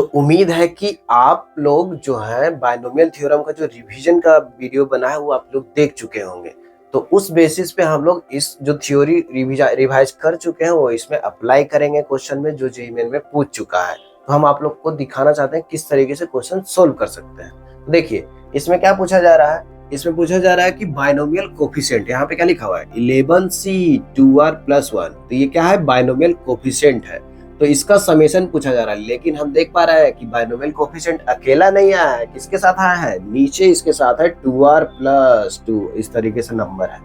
तो उम्मीद है कि आप लोग जो है बायनोमियल थ्योरम का जो रिवीजन का वीडियो बना है वो आप लोग देख चुके होंगे। तो उस बेसिस पे हम लोग इस जो थ्योरी रिवाइज कर चुके हैं वो इसमें अप्लाई करेंगे क्वेश्चन में जो जेईई मेन में पूछ चुका है। तो हम आप लोग को दिखाना चाहते हैं किस तरीके से क्वेश्चन सोल्व कर सकते हैं। तो देखिए इसमें क्या पूछा जा रहा है, इसमें पूछा जा रहा है कि बायनोमियल कोफिशिएंट, यहाँ पे क्या लिखा हुआ है 11c 2r + 1। तो ये क्या है, बायनोमियल कोफिशिएंट है। तो इसका समेशन पूछा जा रहा है, लेकिन हम देख पा रहे हैं कि बायनोमियल कोफिशिएंट अकेला नहीं आया है, किसके साथ आया है, नीचे इसके साथ है 2r + 2, इस तरीके से नंबर है।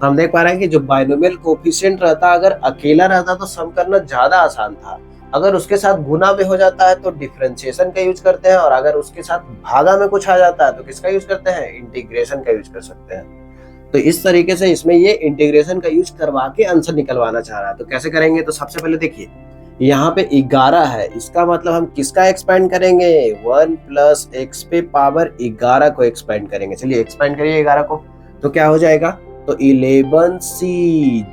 तो हम देख पा रहे हैं कि जो बायनोमियल कोफिशिएंट रहता, अगर अकेला रहता तो सम करना ज्यादा आसान था। अगर उसके साथ गुना में हो जाता है तो डिफरेंशिएशन का यूज करते हैं, और अगर उसके साथ भागा में कुछ आ जाता है तो किसका यूज करते हैं, इंटीग्रेशन का यूज कर सकते हैं। तो इस तरीके से इसमें ये इंटीग्रेशन का यूज करवा के आंसर निकलवाना चाह रहा है। तो कैसे करेंगे, तो सबसे पहले देखिए यहाँ पे 11 है, इसका मतलब हम किसका एक्सपेंड करेंगे, 1 + x पे पावर 11 को एक्सपेंड करेंगे। चलिए एक्सपेंड करिए 11 को, तो क्या हो जाएगा, तो 11c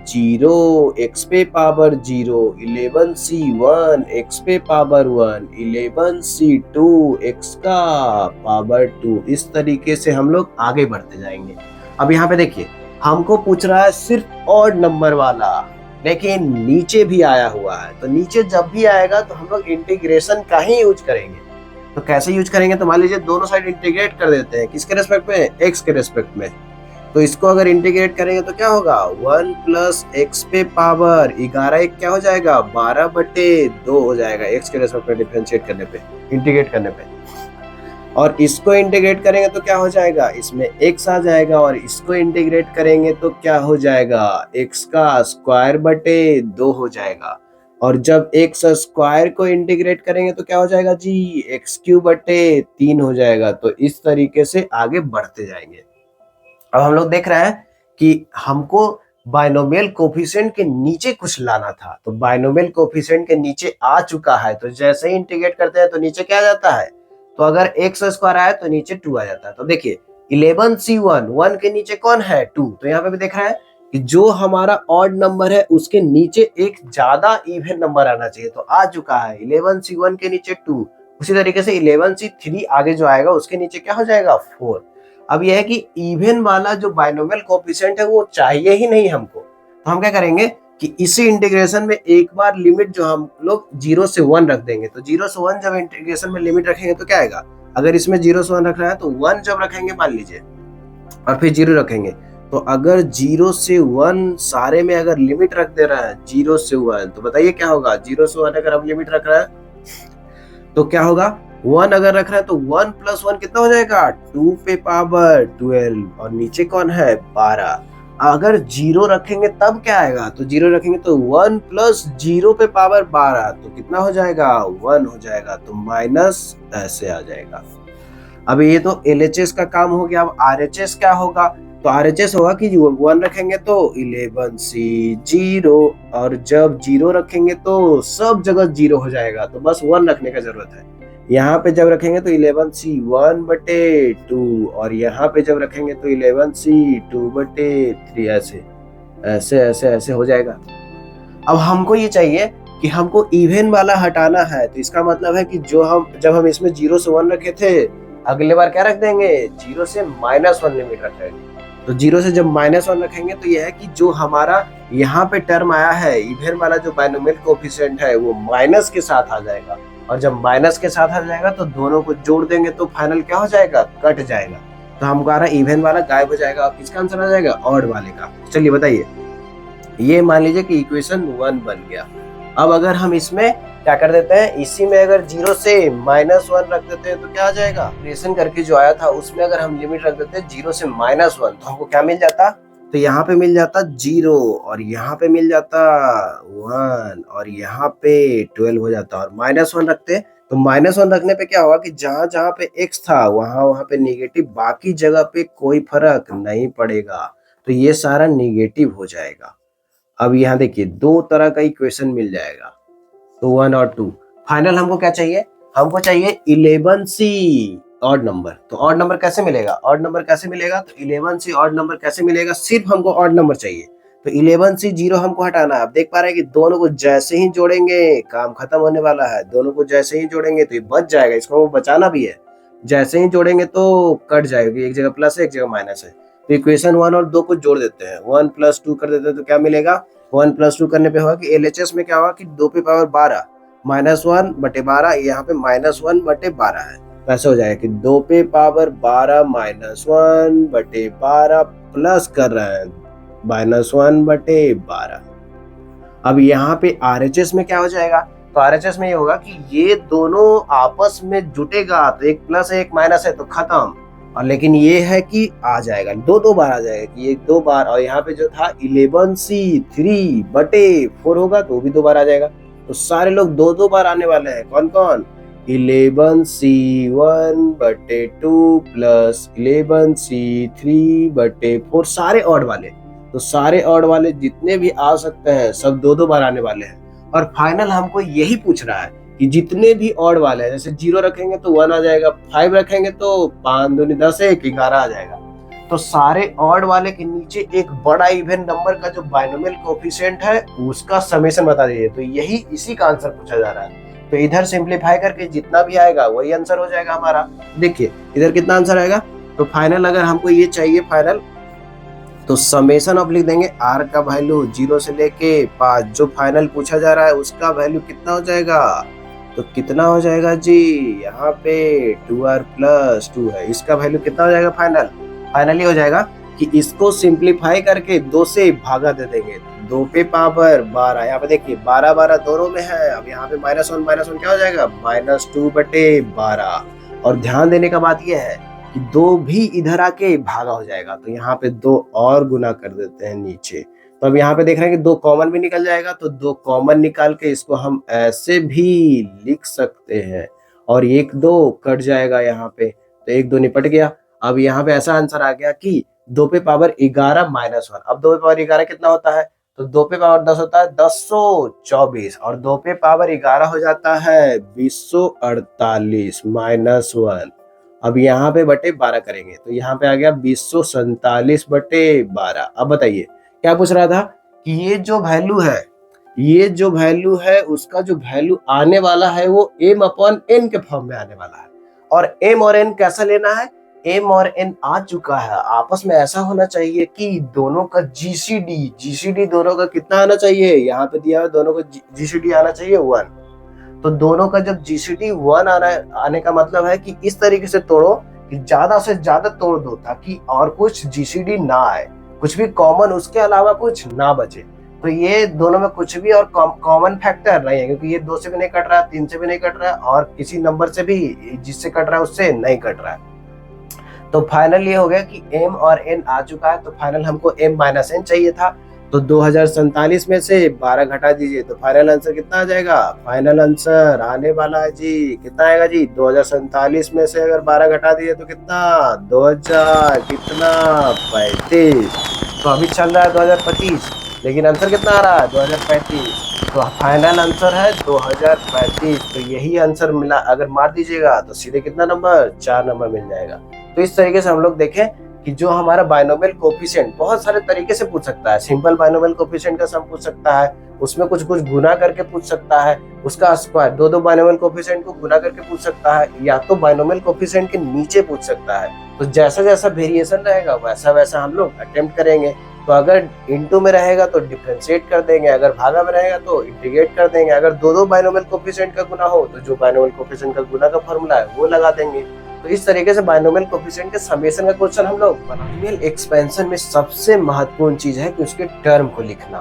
0 x पे पावर 0, 11c 1 x पे पावर 1, 11c 2 x का पावर 2। इस तरीके से हम लोग आगे बढ़ते जाएंगे। अब यहाँ पे देखिए हमको पूछ रहा है सिर्फ ऑड नंबर वाला, लेकिन नीचे भी आया हुआ है। तो नीचे जब भी आएगा तो हम लोग इंटीग्रेशन का ही यूज करेंगे। तो कैसे यूज करेंगे, तो मान लीजिए दोनों साइड इंटीग्रेट कर देते हैं, किसके रेस्पेक्ट में, x के रेस्पेक्ट में। तो इसको अगर इंटीग्रेट करेंगे तो क्या होगा, 1 + x पे पावर 11 एक क्या हो जाएगा, 12/2 हो जाएगा, x के रेस्पेक्ट में डिफरेंशिएट करने पे, इंटीग्रेट करने पे। और इसको इंटीग्रेट करेंगे तो क्या हो जाएगा, इसमें x आ जाएगा, और इसको इंटीग्रेट करेंगे तो क्या हो जाएगा, x का स्क्वायर बटे 2 हो जाएगा। और जब x स्क्वायर को इंटीग्रेट करेंगे तो क्या हो जाएगा जी, x³ बटे 3 हो जाएगा। तो इस तरीके से आगे बढ़ते जाएंगे। अब हम लोग देख रहे हैं कि हमको बायनोमियल कोफिशिएंट के नीचे कुछ लाना था, तो बायनोमियल कोफिशिएंट के नीचे आ चुका है। तो जैसे ही इंटीग्रेट करते हैं तो नीचे क्या आ जाता है, तो अगर x² आया तो नीचे 2 आ जाता है। तो देखिए 11c1, 1 के नीचे कौन है, 2। तो यहाँ पे भी देख रहा है कि जो हमारा ऑड नंबर है उसके नीचे एक ज्यादा इवन नंबर आना चाहिए, तो आ चुका है 11c1 के नीचे 2। उसी तरीके से 11c3 आगे जो आएगा उसके नीचे क्या हो जाएगा, 4। अब यह है कि इवन वाला जो बायनोमियल कोफिशिएंट है वो चाहिए ही नहीं हमको। तो हम क्या करेंगे कि इसी इंटीग्रेशन में एक बार लिमिट जो हम लोग 0 से 1 रख देंगे। तो 0 से 1 जब इंटीग्रेशन में लिमिट रखेंगे तो क्या आएगा, अगर इसमें 0 से 1 रख रहा है तो 1 जब रखेंगे मान लीजिए और फिर 0 रखेंगे, तो अगर 0 से 1 सारे में अगर लिमिट रख दे रहा है 0 से 1, तो बताइए क्या होगा, 0 से 1 अगर हम लिमिट रख रहा है तो क्या होगा, 1 अगर रख रहा है तो 1 + 1 कितना हो जाएगा, 2 पे पावर 12, और नीचे कौन है, 12। अगर 0 रखेंगे तब क्या आएगा, तो 0 रखेंगे तो 1 + 0 पे पावर 12, तो कितना हो जाएगा, 1 हो जाएगा। तो माइनस ऐसे आ जाएगा। अब ये तो LHS का काम हो गया। अब RHS क्या होगा, तो RHS होगा कि 1 रखेंगे तो 11c 0, और जब 0 रखेंगे तो सब जगह 0 हो जाएगा, तो बस 1 रखने का जरूरत है। यहाँ पे जब रखेंगे तो 11c 1/2, और यहाँ पे जब रखेंगे तो 11c 2/3, ऐसे ऐसे ऐसे ऐसे हो जाएगा। अब हमको ये चाहिए कि हमको इवन वाला हटाना है, तो इसका मतलब है कि जब हम इसमें 0 से 1 रखे थे, अगले बार क्या रख देंगे, 0 से -1 लिमिट रख देंगे। तो 0 से जब -1 रखेंगे तो यह है कि जो हमारा यहाँ पे टर्म आया है इवन वाला जो बायनोमियल कोफिशिएंट है वो माइनस के साथ आ जाएगा, और जब माइनस के साथ आ जाएगा तो दोनों को जोड़ देंगे तो फाइनल क्या हो जाएगा, कट जाएगा। तो हमारा इवन वाला गायब हो जाएगा, और किसका आंसर आ जाएगा, ऑड वाले का। चलिए बताइए, ये मान लीजिए कि इक्वेशन 1 बन गया। अब अगर हम इसमें क्या कर देते हैं, इसी में अगर 0 से -1 रख देते हैं तो क्या आ जाएगा, ऑपरेशन करके जो आया था उसमें अगर हम लिमिट रख देते हैं 0 से -1, तो हमको क्या मिल जाता, तो यहाँ पे मिल जाता 0, और यहाँ पे मिल जाता 1, और यहाँ पे 12 हो जाता। और -1 रखते तो -1 रखने पे क्या होगा कि जहां जहां पे x था वहां पे निगेटिव, बाकी जगह पे कोई फर्क नहीं पड़ेगा, तो ये सारा निगेटिव हो जाएगा। अब यहाँ देखिए दो तरह का इक्वेशन मिल जाएगा, तो 1 और 2। फाइनल हमको क्या चाहिए, हमको चाहिए 11c ऑड नंबर। तो ऑड नंबर कैसे मिलेगा, ऑड नंबर कैसे मिलेगा, तो 11c ऑड नंबर कैसे मिलेगा, सिर्फ हमको ऑड नंबर चाहिए। तो 11C 0 हमको हटाना है। अब देख पा रहे हैं कि दोनों को जैसे ही जोड़ेंगे काम खत्म होने वाला है, दोनों को जैसे ही जोड़ेंगे तो ये बच जाएगा, इसको बचाना भी है। जैसे ही जोड़ेंगे तो कट जाएगी, एक जगह प्लस है एक जगह माइनस है। तो इक्वेशन 1 और 2 को जोड़ देते हैं, 1 + 2 कर देते हैं तो क्या मिलेगा, 1 + 2 करने पे होगा कि LHS में क्या होगा कि 2 पे पावर 12 -1/12, यहाँ पे -1/12 है। ऐसा हो जाएगा कि 2 पे पावर 12 -1/12 प्लस कर रहे हैं -1/12। अब यहाँ पे RHS में क्या हो जाएगा, तो RHS में ये होगा कि ये दोनों आपस में जुटेगा तो एक प्लस है एक माइनस है तो खत्म। और लेकिन ये है कि आ जाएगा दो बार आ जाएगा कि ये 2 बार, और यहाँ पे जो था 11C 3/4 होगा तो वो भी 2 बार आ जाएगा। तो सारे लोग 2 बार आने वाले हैं। कौन कौन, 11C 1/2 प्लस 11C 3/4, सारे ऑड वाले। तो सारे ऑड वाले जितने भी आ सकते हैं सब 2 बार आने वाले हैं। और फाइनल हमको यही पूछ रहा है कि जितने भी ऑड वाले हैं, जैसे 0 रखेंगे तो 1 आ जाएगा, 5 रखेंगे तो 5 दूनी 10 1 11 आ जाएगा। तो सारे ऑड वाले के नीचे एक बड़ा इवन नंबर का जो बाइनोमियल कोएफिशिएंट है उसका समेशन बता दीजिए। तो यही इसी का आंसर पूछा जा रहा है। तो इधर सिंप्लीफाई करके जितना भी आएगा वही आंसर हो जाएगा हमारा। देखिए इधर कितना आंसर आएगा, तो फाइनल अगर हमको ये चाहिए फाइनल, तो समेशन ऑफ लिख देंगे r का वैल्यू 0 से लेके 5, जो फाइनल पूछा जा रहा है उसका वैल्यू कितना हो जाएगा, तो कितना हो जाएगा जी, यहाँ पे 2r + 2 है, इसका वैल्यू कितना हो जाएगा फाइनल, फाइनली हो जाएगा कि इसको सिंप्लीफाई करके 2 से भागा दे देंगे, 2 पे पावर 12, यहाँ पे देखिए 12 12 दोनों में है। अब यहाँ पे -1 क्या हो जाएगा, -2/12। और ध्यान देने का बात यह है कि 2 भी इधर आके भागा हो जाएगा, तो यहाँ पे 2 और गुना कर देते हैं नीचे। तो अब यहाँ पे देख रहे हैं कि 2 कॉमन भी निकल जाएगा, तो 2 कॉमन निकाल के इसको हम ऐसे भी लिख सकते हैं, और 1 2 कट जाएगा यहाँ पे, तो 1 2 निपट गया। अब यहाँ पे ऐसा आंसर आ गया कि 2 पे पावर 11 -1। अब 2 पे पावर 11 कितना होता है, तो 2 पे पावर 10 होता है 1024, और 2 पे पावर 11 हो जाता है 2048 -1। अब यहाँ पे बटे 12 करेंगे तो यहाँ पे आ गया 2047/12। अब बताइए क्या पूछ रहा था कि ये जो वैल्यू है उसका जो वैल्यू आने वाला है वो m/n के फॉर्म में आने वाला है। और m और n कैसा लेना है, m और n आ चुका है, आपस में ऐसा होना चाहिए कि दोनों का GCD दोनों का कितना आना चाहिए, यहाँ पे दिया है दोनों का GCD आना चाहिए 1। तो दोनों का जब GCD 1 आने का मतलब है कि इस तरीके से तोड़ो कि ज्यादा से ज्यादा तोड़ दो ताकि और कुछ GCD ना आए, कुछ भी कॉमन उसके अलावा कुछ ना बचे। तो ये दोनों में कुछ भी और कॉमन फैक्टर नहीं है, क्योंकि ये 2 से भी नहीं कट रहा है, 3 से भी नहीं कट रहा है, और किसी नंबर से भी जिससे कट रहा है उससे नहीं कट रहा है। तो फाइनल ये हो गया कि m और n आ चुका है, तो फाइनल हमको m - n चाहिए था। तो 2047 में से 12 घटा दीजिए तो फाइनल आंसर कितना आ जाएगा, फाइनल आंसर आने वाला है जी, कितना आएगा जी, 2047 में से अगर 12 घटा दिए तो कितना, 2000 कितना 35। तो अभी चल रहा है 2025, लेकिन आंसर कितना आ रहा है 2035। तो फाइनल आंसर है 2035। तो यही आंसर मिला, अगर मार दीजिएगा तो सीधे कितना नंबर, 4 नंबर मिल जाएगा। तो इस तरीके से हम लोग देखें कि जो हमारा बाइनोमियल कोएफिशिएंट बहुत सारे तरीके से पूछ सकता है। सिंपल बाइनोमियल कोएफिशिएंट का सम पूछ सकता है, उसमें कुछ गुना करके पूछ सकता है, उसका स्क्वायर, दो बाइनोमियल कोएफिशिएंट को गुना करके पूछ सकता है, या तो बाइनोमियल कोएफिशिएंट के नीचे पूछ सकता है। तो जैसा जैसा वेरिएशन रहेगा वैसा वैसा हम लोग अटेम्प्ट करेंगे। तो अगर इनटू में रहेगा तो डिफरेंशिएट कर देंगे, अगर भागा में रहेगा तो इंटीग्रेट कर देंगे, अगर दो बाइनोमियल कोएफिशिएंट का गुना हो तो जो बाइनोमियल कोएफिशिएंट का गुना का फॉर्मूला है वो लगा देंगे। तो इस तरीके से बाइनोमियल कोएफिशिएंट के समेशन का क्वेश्चन हम लोग बाइनोमियल एक्सपेंशन में सबसे महत्वपूर्ण चीज है कि उसके टर्म को लिखना।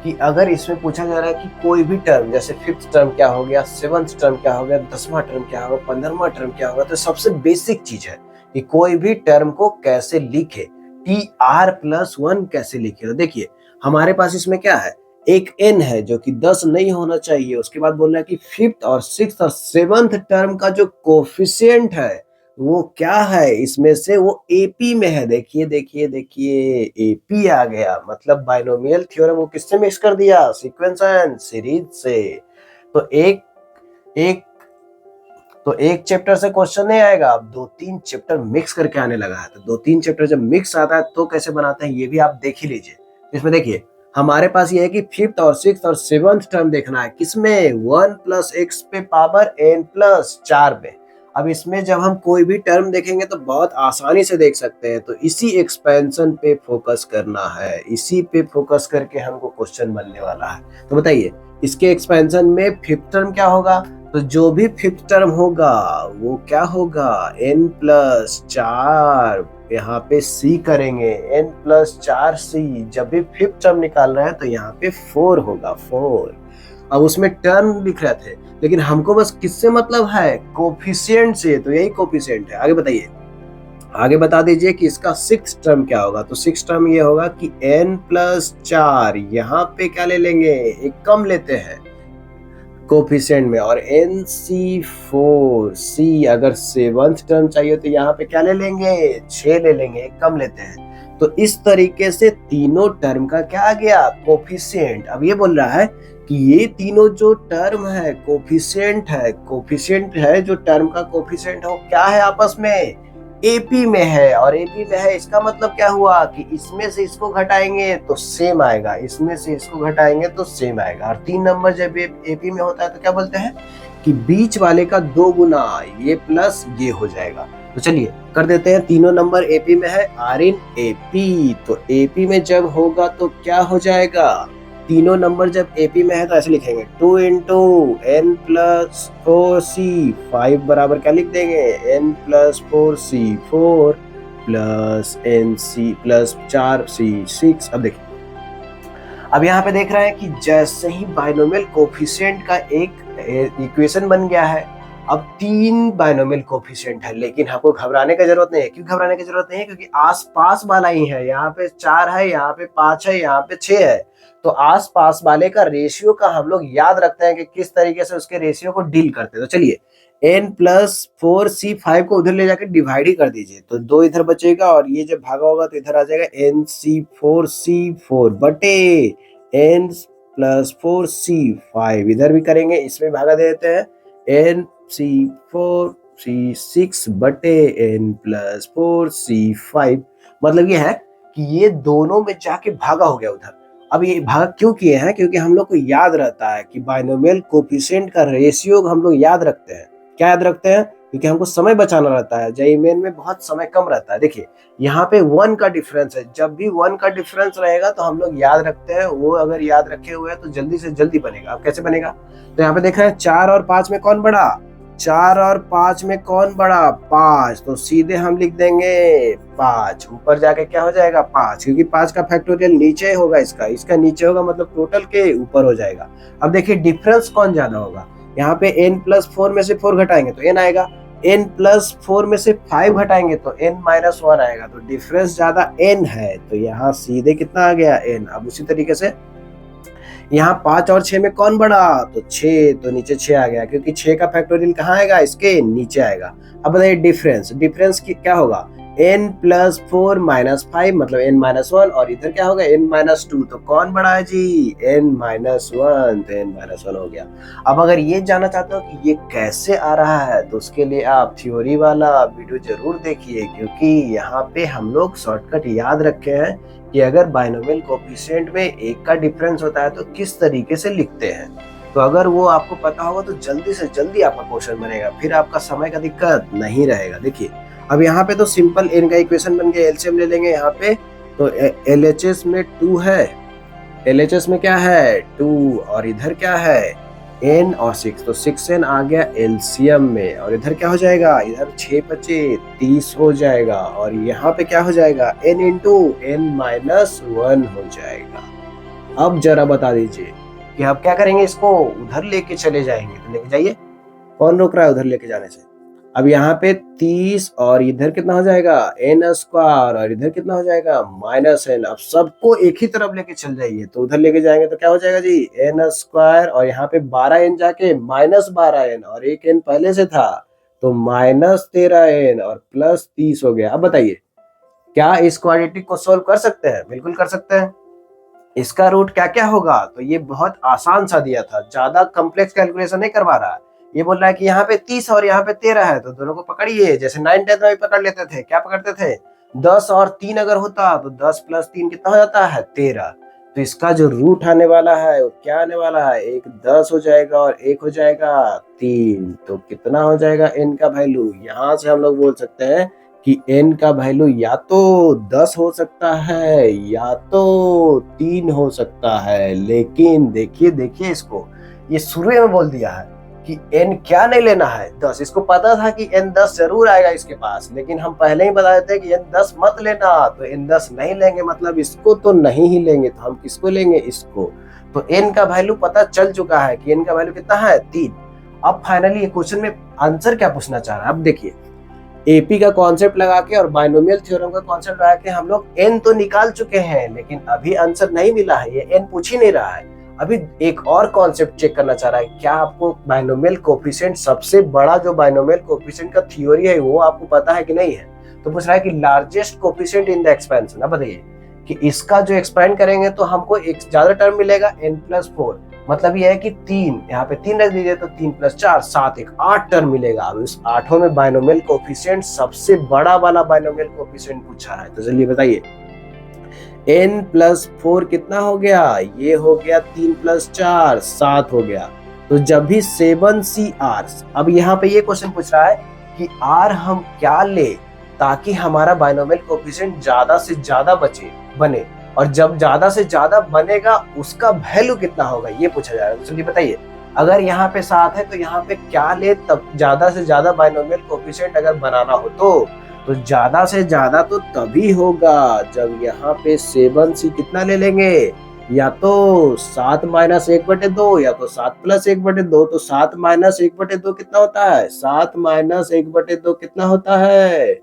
कि अगर इसमें पूछा जा रहा है कि कोई भी टर्म, जैसे 5th टर्म क्या हो गया, 7th टर्म क्या हो गया, 10वां टर्म क्या होगा, 15वां टर्म क्या होगा, तो सबसे बेसिक चीज है कि कोई भी टर्म को कैसे लिखे, tr+1 कैसे लिखे। तो देखिए हमारे पास इसमें क्या है, एक n है जो कि 10 नहीं होना चाहिए, उसके बाद बोल रहा है कि 5th और 6th और 7th टर्म का जो कोफिशिएंट है वो क्या है, इसमें से वो AP में है। देखिए देखिए देखिए AP आ गया, मतलब बाइनोमियल थ्योरम को किससे मिक्स कर दिया, सीक्वेंस एंड सीरीज से। तो एक चैप्टर से क्वेश्चन नहीं आएगा, अब 2-3 चैप्टर मिक्स करके आने लगा है। तो 2-3 चैप्टर जब मिक्स आता है तो कैसे बनाते हैं ये भी आप देख ही लीजिए। इसमें देखिए हमारे पास ये है कि फिफ्थ और सिक्स और सेवंथ टर्म देखना है, किसमें 1 प्लस एक्स पे पावर n प्लस 4 पे। अब इसमें जब हम कोई भी टर्म देखेंगे तो बहुत आसानी से देख सकते हैं, तो इसी एक्सपेंशन पे फोकस करना है, इसी पे फोकस करके हमको क्वेश्चन बनने वाला है। तो बताइए इसके एक्सपेंशन में फिफ्थ टर्म क्या होगा, तो जो भी फिफ्थ टर्म होगा वो क्या होगा, n प्लस 4, यहाँ पे c करेंगे n प्लस 4c। जब भी फिफ्थ टर्म निकाल रहे हैं तो यहाँ पे 4 होगा, 4। अब उसमें टर्म लिख रहे थे, लेकिन हमको बस किससे मतलब है, कोफिशिएंट से, तो यही कोफिशिएंट है। आगे बताइए, आगे बता दीजिए कि इसका सिक्स टर्म क्या होगा। तो सिक्स टर्म ये होगा कि n प्लस 4, यहाँ पे क्या ले लेंगे, एक कम लेते हैं कोफिशिएंट में, और NC4C अगर सेवंथ टर्म चाहिए तो यहाँ पे क्या ले लेंगे, 6 ले लेंगे, एक कम लेते हैं। तो इस तरीके से तीनों टर्म का क्या आ गया, कोफिशिएंट। अब ये बोल रहा है कि ये तीनों जो टर्म है कोफिशिएंट है जो टर्म का कोफिशिएंट हो क्या है, आपस में एपी में है, और एपी में है इसका मतलब क्या हुआ कि इसमें से इसको घटाएंगे तो सेम आएगा, इसमें से इसको घटाएंगे तो सेम आएगा। और 3 नंबर जब एपी में होता है तो क्या बोलते हैं कि बीच वाले का 2 गुना ये प्लस ये हो जाएगा। तो चलिए कर देते हैं, तीनों नंबर एपी में है, आर इन एपी। तो एपी में जब होगा तो क्या हो जाएगा, तीनों नंबर जब एपी में है तो ऐसे लिखेंगे 2 इंटू एन प्लस 4c, 5 बराबर क्या लिख देंगे, n plus 4c 4 plus nc plus 4c 6। अब देखिए, अब यहाँ पे देख रहे हैं कि जैसे ही बाइनोमियल कोफिशिएंट का एक इक्वेशन बन गया है, अब 3 बाइनोमियल कोफिशिएंट है, लेकिन हमको घबराने की जरूरत नहीं है। क्यों घबराने की जरूरत नहीं है, क्योंकि आसपास वाला ही है, यहाँ पे 4 है, यहाँ पे 5 है, यहाँ पे 6 है। तो आसपास वाले का रेशियो का हम लोग याद रखते हैं कि किस तरीके से उसके रेशियो को डील करते हैं। तो चलिए n प्लस 4c5 को उधर ले जाकर डिवाइड ही कर दीजिए, तो 2 इधर बचेगा, और ये जब भागा होगा तो इधर आ जाएगा nc4c4 बटे n प्लस 4c5, इधर भी करेंगे, इसमें भागा दे देते हैं nc4c6 बटे n प्लस 4c5। मतलब ये है कि ये दोनों में जाके भागा हो गया उधर। अब ये भाग क्यों किए हैं, क्योंकि हम लोग को याद रहता है कि बाइनोमियल कोफिशिएंट का रेशियो हम लोग याद रखते हैं। क्या याद रखते हैं, क्योंकि हमको समय बचाना रहता है, जेईई मेन में बहुत समय कम रहता है। देखिए यहाँ पे 1 का डिफरेंस है, जब भी 1 का डिफरेंस रहेगा तो हम लोग याद रखते हैं, वो अगर याद रखे हुए हैं तो जल्दी से जल्दी बनेगा। अब कैसे बनेगा, तो यहाँ पे देख रहे हैं 4 और 5 में कौन बड़ा, 4 और 5 में कौन बड़ा, 5। तो सीधे हम लिख देंगे 5, ऊपर जाके क्या हो जाएगा 5, क्योंकि 5 का फैक्टोरियल नीचे होगा, इसका नीचे होगा, मतलब टोटल के ऊपर हो जाएगा। अब देखिए डिफरेंस कौन ज्यादा होगा, यहाँ पे n प्लस 4 में से 4 घटाएंगे तो n आएगा, n प्लस 4 में से 5 घटाएंगे तो n माइनस 1 आएगा। तो डिफरेंस ज्यादा n है, तो यहाँ सीधे कितना आ गया n। अब उसी तरीके से यहाँ 5 और 6 में कौन बड़ा, तो 6, तो नीचे 6 आ गया, क्योंकि 6 का फैक्टोरियल कहाँ आएगा, इसके नीचे आएगा। अब बताइए डिफरेंस क्या होगा, n प्लस 4 माइनस 5 मतलब n माइनस 1, और इधर क्या होगा n माइनस 2, तो कौन बड़ा है जी, n माइनस 1, तो n माइनस 1 हो गया। अब अगर ये जानना चाहते हो कि ये कैसे आ रहा है, तो उसके लिए आप थ्योरी वाला वीडियो जरूर देखिए, क्योंकि यहाँ पे हम लोग शॉर्टकट याद रखे हैं कि अगर बाइनोमियल कोफिशिएंट में एक का डिफरेंस होता है तो किस तरीके से लिखते हैं। तो अगर वो आपको पता होगा तो जल्दी से जल्दी आपका क्वेश्चन बनेगा, फिर आपका समय का दिक्कत नहीं रहेगा। देखिए अब यहाँ पे तो सिंपल n का इक्वेशन बन गया, एलसीएम ले लेंगे यहाँ पे, तो LHS में 2 है, LHS में क्या है 2, और इधर क्या है n और 6, तो 6n आ गया एलसीएम में, और इधर क्या हो जाएगा, इधर 6 बचे 30 हो जाएगा, और यहाँ पे क्या हो जाएगा n इंटू n माइनस 1 हो जाएगा। अब जरा बता दीजिए कि अब क्या करेंगे, इसको उधर लेके चले जाएंगे, तो लेके जाइए, कौन रोक रहा है उधर लेके जाने से। अब यहाँ पे 30 और इधर कितना हो जाएगा n स्क्वायर, और इधर कितना हो जाएगा माइनस n। अब सबको एक ही तरफ लेके चल जाइए, तो उधर लेके जाएंगे तो क्या हो जाएगा जी n स्क्वायर, और यहाँ पे 12n जाके माइनस 12n, और एक n पहले से था तो माइनस 13n और प्लस 30 हो गया। अब बताइए क्या इस क्वाड्रेटिक को सोल्व कर सकते हैं, बिल्कुल कर सकते हैं। इसका रूट क्या क्या होगा, तो ये बहुत आसान सा दिया था, ज्यादा कॉम्प्लेक्स कैलकुलेशन नहीं करवा रहा है। ये बोल रहा है कि यहाँ पे 30 और यहाँ पे 13 है, तो दोनों को पकड़िए, जैसे 9 10 में भी पकड़ लेते थे। क्या पकड़ते थे, 10 और 3 अगर होता तो 10 प्लस 3 कितना हो जाता है 13, तो इसका जो रूट आने वाला है वो क्या आने वाला है, एक 10 हो जाएगा और एक हो जाएगा 3। तो कितना हो जाएगा n का वैल्यू, यहाँ से हम लोग बोल सकते हैं कि n का वैल्यू या तो 10 हो सकता है या तो 3 हो सकता है। लेकिन देखिए देखिए इसको, ये शुरू में बोल दिया है कि n क्या नहीं लेना है 10। इसको पता था कि n 10 जरूर आएगा इसके पास, लेकिन हम पहले ही बता देते हैं कि n 10 मत लेना, तो n 10 नहीं लेंगे, मतलब इसको तो नहीं ही लेंगे, तो हम किसको लेंगे, इसको। तो n का वैल्यू पता चल चुका है कि n का वैल्यू कितना है, 3। अब फाइनली ये क्वेश्चन में आंसर क्या पूछना चाह रहा है, अब देखिए एपी का कॉन्सेप्ट लगा के और बाइनोमियल थ्योरम का कॉन्सेप्ट लगा के हम लोग n तो निकाल चुके हैं, लेकिन अभी आंसर नहीं मिला है, ये n पूछ ही नहीं रहा है। अभी एक और कॉन्सेप्ट चेक करना चाह रहा है, क्या आपको बाइनोमियल कोफिशिएंट, सबसे बड़ा जो बाइनोमियल कोफिशिएंट का थ्योरी है वो आपको पता है कि नहीं है। तो पूछ रहा है कि largest coefficient in the expansion. अब बताइए कि इसका जो एक्सपेंड करेंगे तो हमको एक ज्यादा टर्म मिलेगा n+4, मतलब ये है कि 3, यहाँ पे 3 रख दीजिए तो 3 + 4 7, एक 8 टर्म मिलेगा। अब इस 8 में बाइनोमियल कोफिशिएंट सबसे बड़ा वाला बाइनोमियल कोफिशिएंट पूछा है, तो चलिए बताइए n+4 कितना हो गया, ये हो गया 3 + 4 7 हो गया। तो जब भी 7CR, अब यहाँ पे ये क्वेश्चन पूछ रहा है कि R हम क्या ले ताकि हमारा बाइनोमियल कोफिशिएंट ज्यादा से ज्यादा बने, और जब ज्यादा से ज्यादा बनेगा उसका वैल्यू कितना होगा ये पूछा जा रहा है। तो चलिए बताइए, अगर यहाँ पे 7 है तो यहाँ पे क्या ले तब ज्यादा से ज्यादा बाइनोमियल कोफिशिएंट अगर बनाना हो तो ज्यादा से ज्यादा तो तभी होगा जब यहाँ पे 7C कितना ले लेंगे, या तो 7 - 1/2 या तो 7 + 1/2। तो 7 - 1/2 कितना होता है, 7 - 1/2 कितना होता है,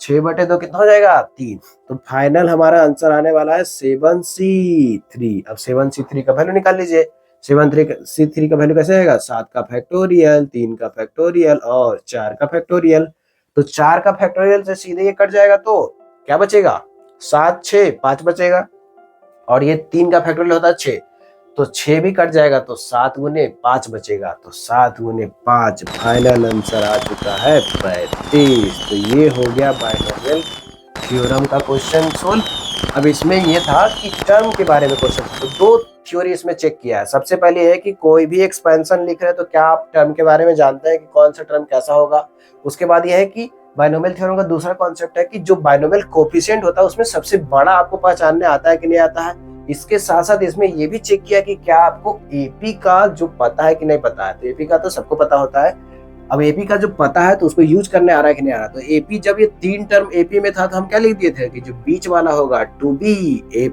6/2 कितना हो जाएगा, 3। तो फाइनल हमारा आंसर आने वाला है 7C3। अब 7C3 का वैल्यू निकाल लीजिए। 7C3 का वैल्यू कैसे आएगा, 7 का फैक्टोरियल, 3 का फैक्टोरियल और 4 का फैक्टोरियल। तो 4 का फैक्टोरियल से सीधे ये कट जाएगा तो क्या बचेगा, 7 6 5 बचेगा, और ये 3 का फैक्टोरियल होता है 6, तो 6 भी कट जाएगा तो 7 × 5 बचेगा। तो 7 × 5 फाइनल आंसर आ चुका है 35। तो ये हो गया बाइनोमियल थ्योरम का क्वेश्चन सोल्व। अब इसमें ये था कि टर्म के बारे में क्वेश्चन, तो 2 थ्योरी इसमें चेक किया है। सबसे पहले है कि कोई भी एक्सपेंशन लिख रहे हैं तो क्या आप टर्म के बारे में जानते हैं कि कौन सा टर्म कैसा होगा। उसके बाद यह है कि बाइनोमियल थ्योरम का दूसरा कॉन्सेप्ट है कि जो बाइनोमियल कोफिशिएंट होता है उसमें सबसे बड़ा आपको पहचानने आता है कि नहीं आता है। इसके साथ साथ इसमें ये भी चेक किया कि क्या आपको एपी का जो पता है कि नहीं पता है। तो एपी का तो सबको पता होता है, अब एपी का जो पता है तो उसको यूज करने आ रहा है कि नहीं आ रहा। तो एपी, जब ये 3 टर्म एपी में था तो हम क्या लिख दिए थे कि जो बीच वाला होगा 2b a+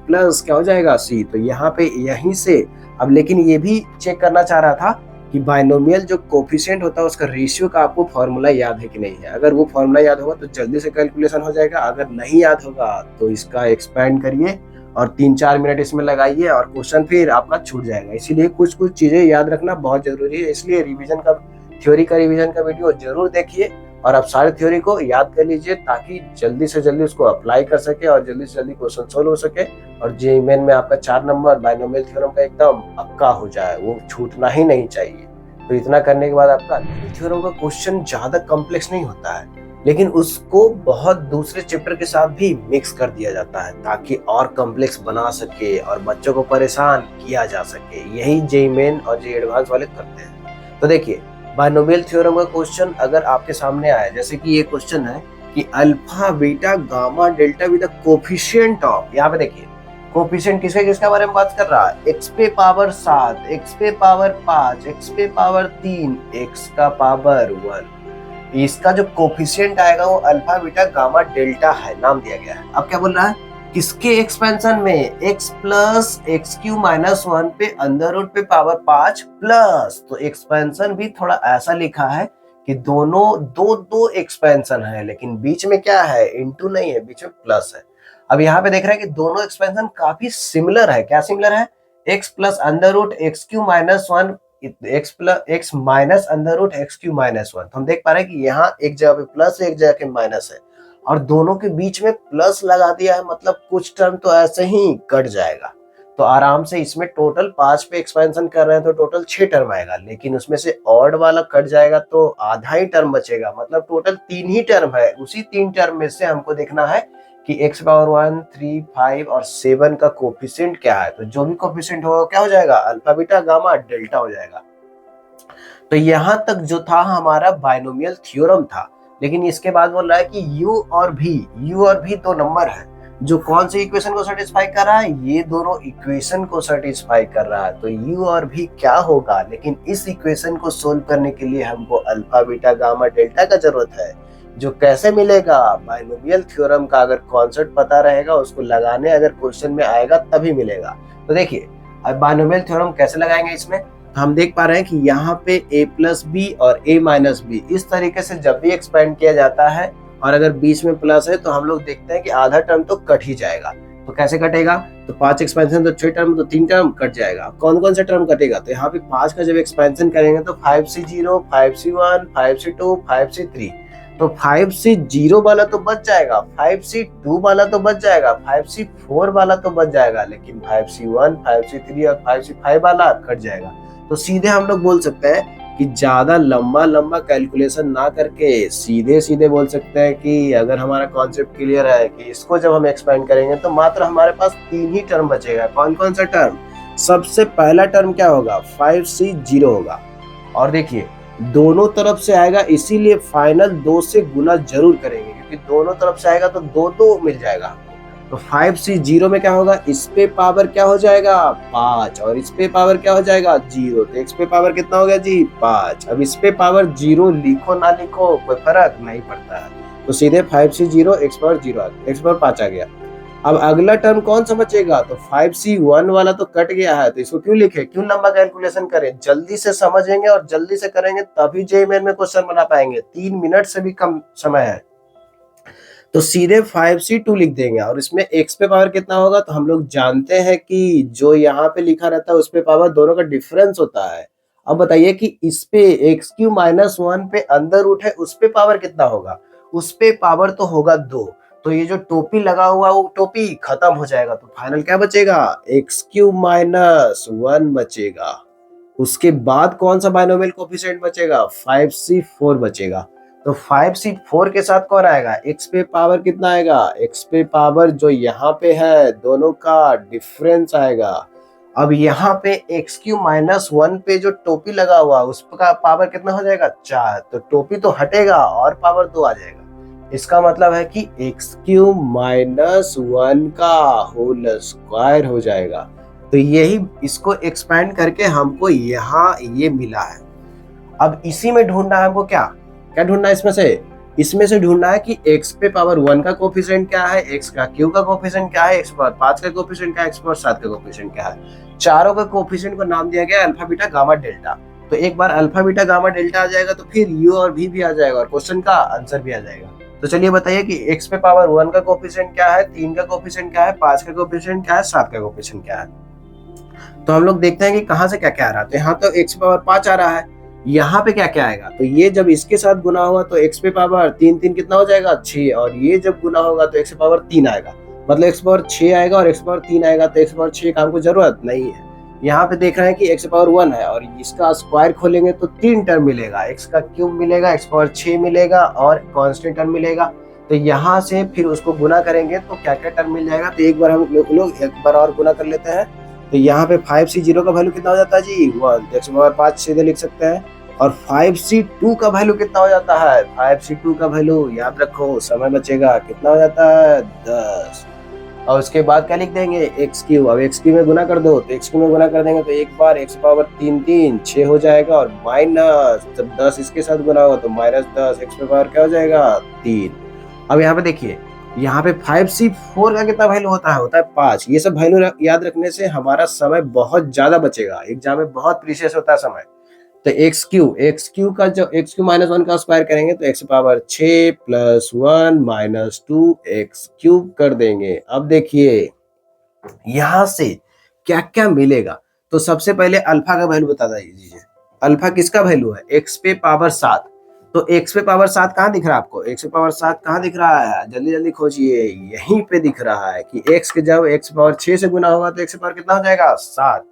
क्या हो जाएगा c। तो यहाँ पे यहीं से अब, लेकिन ये भी चेक करना चाह रहा था कि बाइनोमियल जो कोफिशिएंट होता है उसका रेशियो का आपको फॉर्मूला याद है कि नहीं है। अगर वो फॉर्मूला याद होगा तो जल्दी से कैलकुलेशन हो जाएगा, अगर नहीं याद होगा तो इसका एक्सपेंड करिए और 3-4 मिनट इसमें लगाइए और क्वेश्चन फिर आपका छूट जाएगा। इसीलिए कुछ कुछ चीजें याद रखना बहुत जरूरी है। इसलिए रिवीजन का, थ्योरी का रिवीजन का वीडियो जरूर देखिए और आप सारी थ्योरी को याद कर लीजिए ताकि जल्दी से जल्दी उसको अप्लाई कर सके और जल्दी से जल्दी क्वेश्चन सोल्व हो सके और जेईई मेन में आपका 4 नंबर बाइनोमियल थ्योरम का एकदम पक्का हो जाए, वो छूटना ही नहीं चाहिए। तो इतना करने के बाद आपका थ्योरम का क्वेश्चन ज्यादा कॉम्प्लेक्स नहीं होता है, लेकिन उसको बहुत दूसरे चैप्टर के साथ भी मिक्स कर दिया जाता है ताकि और कॉम्प्लेक्स बना सके और बच्चों को परेशान किया जा सके। यही जेईई मेन और जेईई एडवांस वाले करते हैं। तो देखिए, बाइनोमियल थ्योरम का क्वेश्चन अगर आपके सामने आया, जैसे कि ये क्वेश्चन है कि alpha beta gamma delta with the coefficient of, यहाँ पे देखिए कोफिशिएंट किसके किसके बारे में बात कर रहा है, x पे पावर 7, x पे पावर 5, x पे पावर 3, x का पावर 1। इसका जो कोफिशिएंट आएगा वो अल्फा बीटा गामा डेल्टा है, नाम दिया गया है। अब क्या बोल रहा है, किसके एक्सपेंशन में, x + x³ - 1 पे अंडर रूट पे पावर 5 प्लस। तो एक्सपेंशन भी थोड़ा ऐसा लिखा है कि दोनों दो एक्सपेंशन है, लेकिन बीच में क्या है, इनटू नहीं है, बीच में प्लस है। अब यहाँ पे देख रहे हैं कि दोनों एक्सपेंशन काफी सिमिलर है। क्या सिमिलर है, x + under root x³ - 1, x minus under root x³ - 1। तो हम देख पा रहे हैं कि यहाँ एक जगह पे प्लस है, एक जगह पे माइनस है और दोनों के बीच में प्लस लगा दिया है, मतलब कुछ टर्म तो ऐसे ही कट जाएगा। तो आराम से इसमें टोटल 5 पे एक्सपेंशन कर रहे हैं तो टोटल 6 टर्म आएगा, लेकिन उसमें से ऑड वाला कट जाएगा तो आधा ही टर्म बचेगा, मतलब टोटल 3 ही टर्म है। उसी 3 टर्म में से हमको देखना है कि x पावर 1, 3, 5 और 7 का कोफिशिएंट क्या है, तो जो भी कोफिशिएंट होगा क्या हो जाएगा, अल्फा बीटा गामा डेल्टा हो जाएगा। तो यहां तक जो था हमारा बाइनोमियल थ्योरम था, लेकिन इसके बाद बोल रहा है कि u और v दो नंबर है जो कौन सी इक्वेशन को सेटिस्फाई कर रहा है, ये दोनों इक्वेशन को सेटिस्फाई कर रहा है। तो u और v क्या होगा, लेकिन इस इक्वेशन को सोल्व करने के लिए हमको अल्फा बीटा गामा डेल्टा का जरूरत है, जो कैसे मिलेगा, बाइनोमियल थ्योरम का अगर कॉन्सेप्ट पता रहेगा, उसको लगाने अगर क्वेश्चन में आएगा तभी मिलेगा। तो देखिए अब बाइनोमियल थ्योरम कैसे लगाएंगे, इसमें हम देख पा रहे हैं कि यहाँ पे a प्लस बी और a माइनस बी इस तरीके से जब भी एक्सपेंड किया जाता है और अगर बीच में प्लस है तो हम लोग देखते हैं कि आधा टर्म तो कट ही जाएगा। तो कैसे कटेगा, तो 5 एक्सपेंशन तो 6 टर्म, तो 3 टर्म कट जाएगा। कौन कौन सा टर्म कटेगा, तो यहाँ पे 5 का जब एक्सपेंशन करेंगे तो 5c0, 5c1, 5c2, 5c3, तो 5c0 वाला तो बच जाएगा, 5c2 वाला तो बच जाएगा, 5c4 वाला तो बच जाएगा, लेकिन 5c1, 5c3 और 5c5 वाला कट जाएगा। तो सीधे हम लोग बोल सकते हैं कि ज्यादा लंबा लंबा कैलकुलेशन ना करके सीधे सीधे बोल सकते हैं कि अगर हमारा कॉन्सेप्ट क्लियर है कि इसको जब हम एक्सपेंड करेंगे तो मात्र हमारे पास 3 ही टर्म बचेगा। कौन कौन सा टर्म, सबसे पहला टर्म क्या होगा, 5c0 होगा, और देखिए दोनों तरफ से आएगा इसीलिए फाइनल 2 से गुना जरूर करेंगे, क्योंकि दोनों तरफ से आएगा तो 2 मिल जाएगा। तो 5c0 में क्या होगा, इस पे पावर क्या हो जाएगा 5 और इस पे पावर क्या हो जाएगा 0, तो x पे पावर कितना हो गया जी 5। अब इस पे पावर 0 लिखो ना लिखो कोई फर्क नहीं पड़ता है, तो सीधे 5c0 x power 0 x power 5 आ गया। अब अगला टर्म कौन सा बचेगा, तो 5c1 वाला तो कट गया है, तो इसको क्यों लिखे, क्यों लंबा कैलकुलेशन करें, जल्दी से समझेंगे और जल्दी से करेंगे तभी जेईई मेन में क्वेश्चन बना पाएंगे, 3 मिनट से भी कम समय है। तो सीधे 5c2 लिख देंगे और इसमें x पे पावर कितना होगा, तो हम लोग जानते हैं कि जो यहाँ पे लिखा रहता है उस पे पावर दोनों का डिफरेंस होता है। अब बताइए कि इस पे x³ - 1 पे अंदर रूट है, उस पे पावर कितना होगा, उस पे पावर तो होगा 2, तो ये जो टोपी लगा हुआ वो टोपी खत्म हो जाएगा, तो फाइनल क्या बचेगा, x³ - 1 बचेगा। उसके बाद कौन सा बाइनोमियल कोफिशिएंट बचेगा, 5c4 बचेगा। तो 5c4 के साथ कौन आएगा, x पे पावर कितना आएगा, x पे पावर जो यहाँ पे है दोनों का डिफरेंस आएगा। अब यहाँ पे x³ - 1 पे जो टोपी लगा हुआ उसका पावर कितना हो जाएगा 4, तो टोपी तो हटेगा और पावर 2 आ जाएगा। इसका मतलब है कि x³ - 1 का होल स्क्वायर हो जाएगा। तो यही इसको एक्सपेंड करके हमको यहाँ ये मिला है। अब इसी में ढूंढना है हमको, क्या क्या ढूंढना है इसमें से ढूंढना है कि x पे पावर 1 का कोफिशिएंट क्या है, x का क्यू का कोफिशिएंट क्या है, x पावर 5 का कोफिशिएंट क्या है, x पावर 7 का कोफिशिएंट क्या है। चारों का कोफिशिएंट को नाम दिया गया अल्फा बीटा गामा डेल्टा। तो एक बार अल्फा बीटा गामा डेल्टा आ जाएगा तो फिर u और v भी आ जाएगा और क्वेश्चन का आंसर भी आ जाएगा। तो चलिए बताइए कि x पे पावर 1 का कोफिशिएंट क्या है, 3 का कोफिशिएंट क्या है, 5 का कोफिशिएंट क्या है, 7 का कोफिशिएंट क्या है। तो हम लोग देखते हैं कि कहां से क्या क्या आ रहा है। तो यहाँ तो x पावर 5 आ रहा है, यहाँ पे क्या क्या आएगा, तो ये जब इसके साथ गुना होगा तो x पे पावर 3 3 कितना हो जाएगा 6, और ये जब गुना होगा तो x पावर 3 आएगा, मतलब x पावर 6 आएगा और x पावर 3 आएगा, तो x पावर 6 का हमको जरूरत नहीं है। यहाँ पे देख रहे हैं कि x पावर 1 है और इसका स्क्वायर खोलेंगे तो 3 टर्म मिलेगा, x का क्यूब मिलेगा, x पावर 6 मिलेगा और कांस्टेंट टर्म मिलेगा। तो यहाँ से फिर उसको गुना करेंगे तो क्या क्या टर्म मिल जाएगा, तो एक बार हम लोग एक बार और गुना कर लेते हैं। तो यहाँ पे 5c0 का वैल्यू कितना हो जाता है जी 1, तो x पावर 5 सीधे लिख सकते हैं। और 5c2 का वैल्यू कितना हो जाता है, 5c2 का वैल्यू याद रखो, समय बचेगा, कितना हो जाता है 10, और उसके बाद क्या लिख देंगे x³। अब x³ में गुना कर दो, तो x³ में गुना कर देंगे तो एक बार x पावर 3 3 6 हो जाएगा, और माइनस जब 10 इसके साथ गुना होगा तो -10 x पे पावर क्या हो जाएगा 3। अब यहाँ पे देखिए, यहाँ पे 5c4 का कितना वैल्यू होता है 5। ये सब वैल्यू याद रखने से हमारा समय बहुत ज्यादा बचेगा, एग्जाम में बहुत प्रीशियस होता है समय। तो x³ का जो x³ - 1 का स्क्वायर करेंगे तो x पावर 6 + 1 - 2x³ कर देंगे। अब देखिए यहां से क्या क्या मिलेगा, तो सबसे पहले अल्फा का वैल्यू बता दीजिए। अल्फा किसका वैल्यू है, x पे पावर 7। तो x पे पावर 7 कहाँ दिख रहा है आपको, x पे पावर 7 कहाँ दिख रहा है, जल्दी जल्दी खोजिए, यहीं पे दिख रहा है कि x के जब x पावर 6 से गुना होगा तो x पावर कितना हो जाएगा 7।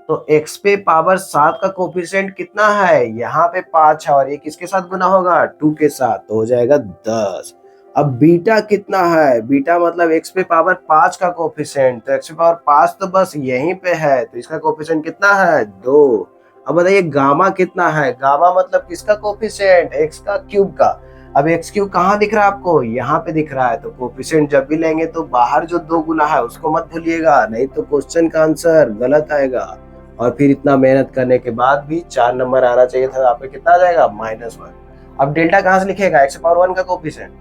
तो x पे पावर 7 का कोफिशिएंट कितना है, यहाँ पे 5 है और एक इसके साथ गुना होगा 2 के साथ, तो हो जाएगा 10। अब बीटा कितना है, बीटा मतलब x पे पावर 5 का कोफिशिएंट, तो x पे पावर 5 तो बस यहीं पे है, तो इसका कोफिशिएंट कितना है 2। अब बताइए गामा कितना है, गामा मतलब किसका कोफिशिएंट, x का क्यूब का। अब x क्यूब कहाँ दिख रहा है आपको, यहाँ पे दिख रहा है, तो कोफिशिएंट जब भी लेंगे तो बाहर जो 2 गुना है उसको मत भूलिएगा, नहीं तो क्वेश्चन का आंसर गलत आएगा। और फिर इतना मेहनत करने के बाद भी 4 नंबर आना चाहिए था, आपका कितना आ जाएगा -1। अब डेल्टा कहाँ से लिखेगा, x पावर 1 का कोफिशिएंट,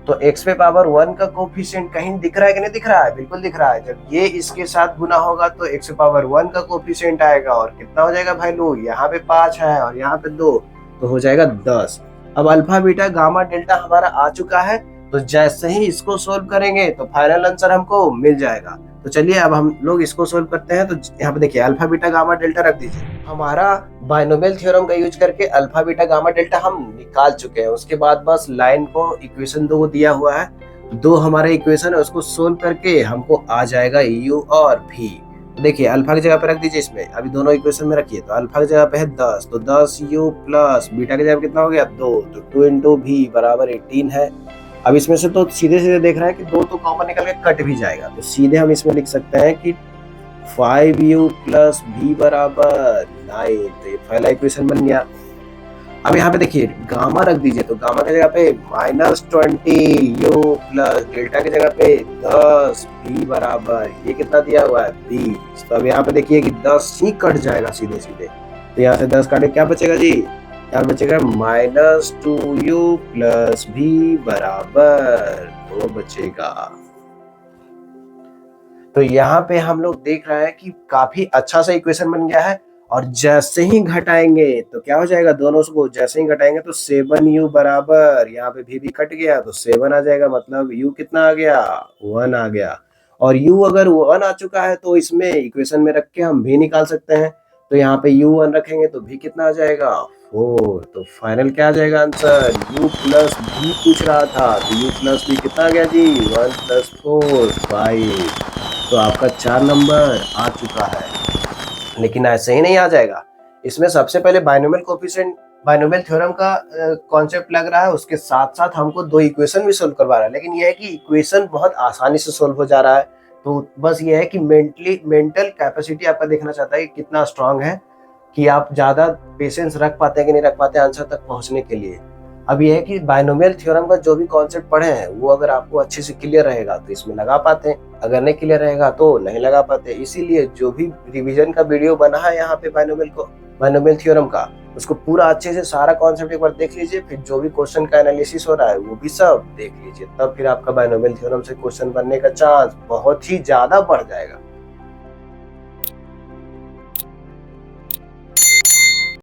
तो x पे पावर 1 का कोफिशिएंट कहीं दिख रहा है कि नहीं दिख रहा है, बिल्कुल दिख रहा है। जब ये इसके साथ गुना होगा तो x पे पावर 1 का कोफिशिएंट आएगा, और कितना हो जाएगा भाई लोग, यहाँ पे 5 है और यहाँ पे 2, तो हो जाएगा 10। अब अल्फा बीटा गामा डेल्टा हमारा आ चुका है, तो जैसे ही इसको सोल्व करेंगे तो फाइनल आंसर हमको मिल जाएगा। तो चलिए अब हम लोग इसको सोल्व करते हैं। तो यहाँ पे देखिए अल्फा बीटा गामा डेल्टा रख दीजिए। हमारा बाइनोमियल थ्योरम का यूज करके अल्फा बीटा गामा डेल्टा हम निकाल चुके हैं। उसके बाद बस लाइन को इक्वेशन 2 दिया हुआ है, 2 हमारे इक्वेशन है, उसको सोल्व करके हमको आ जाएगा u और v। देखिए अल्फा की जगह पे रख दीजिए, इसमें अभी दोनों इक्वेशन में रखिए, तो अल्फा की जगह पे है 10, तो 10u प्लस बीटा की जगह पे कितना हो गया 2, तो 2 इंटू v बराबर 18 है। अब इसमें से तो सीधे सीधे देख रहा है कि 2 तो कॉमन निकल के कट भी जाएगा, तो सीधे हम इसमें लिख सकते हैं कि 5u प्लस v बराबर 9, तो ये पहला इक्वेशन बन गया। अब यहाँ पे देखिए गामा रख दीजिए, तो गामा की जगह पे -20u प्लस डेल्टा की जगह पे 10 v बराबर ये कितना दिया हुआ है 20। तो अब यहाँ पे देखिए कि 10 ही कट जाएगा सीधे सीधे, तो यहाँ से 10 काटे क्या बचेगा जी, यहाँ बचेगा -2u प्लस v बराबर 2 बचेगा। तो यहाँ पे हम लोग देख रहे हैं कि काफी अच्छा सा इक्वेशन बन गया है, और जैसे ही घटाएंगे तो क्या हो जाएगा, दोनों को जैसे ही घटाएंगे तो 7u बराबर, यहाँ पे v भी कट गया तो 7 आ जाएगा, मतलब u कितना आ गया 1 आ गया। और u अगर 1 आ चुका है तो इसमें इक्वेशन में रख के हम v निकाल सकते हैं, तो यहाँ पे u 1 रखेंगे तो v कितना आ जाएगा 4। तो फाइनल क्या आ जाएगा आंसर, u प्लस v पूछ रहा था, तो u प्लस v कितना आ गया जी 1 प्लस 4 5। तो आपका 4 नंबर आ चुका है। लेकिन ऐसे ही नहीं आ जाएगा, इसमें सबसे पहले बाइनोमियल कोफिशिएंट बाइनोमियल थ्योरम का कॉन्सेप्ट लग रहा है, उसके साथ साथ हमको 2 इक्वेशन भी सोल्व करवा रहा है। लेकिन यह है कि इक्वेशन बहुत आसानी से सोल्व हो जा रहा है, तो बस ये है कि मेंटल कैपेसिटी आपका देखना चाहता है कि कितना स्ट्रांग है, कि आप ज़्यादा पेशेंस रख पाते हैं कि नहीं रख पाते हैं आंसर तक पहुंचने के लिए। अब यह है कि बाइनोमियल थ्योरम का जो भी कॉन्सेप्ट पढ़े हैं वो अगर आपको अच्छे से क्लियर रहेगा तो इसमें लगा पाते हैं, अगर नहीं क्लियर रहेगा तो नहीं लगा पाते। इसीलिए जो भी रिवीजन का वीडियो बना है यहाँ पे बाइनोमियल थ्योरम का, उसको पूरा अच्छे से सारा कॉन्सेप्ट एक बार देख लीजिए, फिर जो भी क्वेश्चन का एनालिसिस हो रहा है वो भी सब देख लीजिए, तब फिर आपका बाइनोमियल थ्योरम से क्वेश्चन बनने का चांस बहुत ही ज्यादा बढ़ जाएगा।